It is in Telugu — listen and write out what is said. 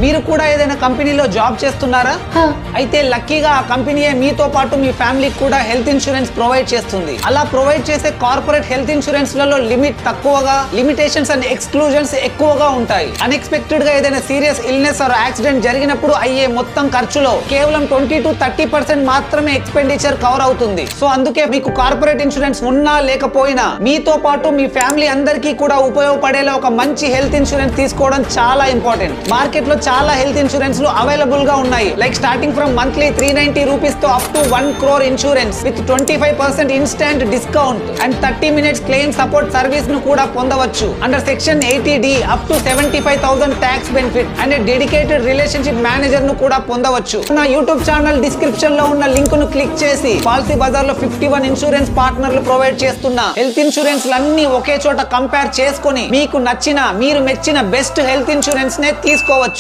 మీరు కూడా ఏదైనా కంపెనీలో జాబ్ చేస్తున్నారా? అయితే లక్కీగా ఆ కంపెనీయే మీతో పాటు మీ ఫ్యామిలీకి కూడా హెల్త్ ఇన్సూరెన్స్ ప్రొవైడ్ చేస్తుంది. అలా ప్రొవైడ్ చేసే కార్పొరేట్ హెల్త్ ఇన్సూరెన్స్ లలో లిమిట్ తక్కువగా, లిమిటేషన్స్ అండ్ ఎక్స్క్లూజన్స్ ఎక్కువగా ఉంటాయి. అన్ఎక్స్పెక్టెడ్ గా ఏదైనా సీరియస్ ఇల్నెస్ ఆర్ యాక్సిడెంట్ జరిగినప్పుడు అయ్యే మొత్తం ఖర్చులో కేవలం 20-30% మాత్రమే ఎక్స్పెండిచర్ కవర్ అవుతుంది. సో అందుకే మీకు కార్పొరేట్ ఇన్సూరెన్స్ ఉన్నా లేకపోయినా మీతో పాటు మీ ఫ్యామిలీ అందరికీ కూడా ఉపయోగపడేలా ఒక మంచి హెల్త్ ఇన్సూరెన్స్ తీసుకోవడం చాలా ఇంపార్టెంట్. మార్కెట్ లో చాలా హెల్త్ ఇన్సూరెన్స్ లు అవైలబుల్ గా ఉన్నాయి. Like starting from monthly 390 rupees తో up to 1 crore insurance with 25% instant discount and 30 minutes claim support service ను కూడా పొందవచ్చు. Under section 80D up to 75,000 tax benefit and dedicated relationship manager ను కూడా పొందవచ్చు. నా యూట్యూబ్ ఛానల్ డిస్క్రిప్షన్ లో ఉన్న లింక్ ను క్లిక్ చేసి పాలసీ బజార్ లో 51 ఇన్సూరెన్స్ పార్ట్నర్లు ప్రొవైడ్ చేస్తున్న హెల్త్ ఇన్సూరెన్స్ లన్నీ ఒకే చోట కంపేర్ చేసుకొని మీకు నచ్చిన, మీరు మెచ్చిన బెస్ట్ హెల్త్ ఇన్సూరెన్స్ నే తీసుకోవచ్చు.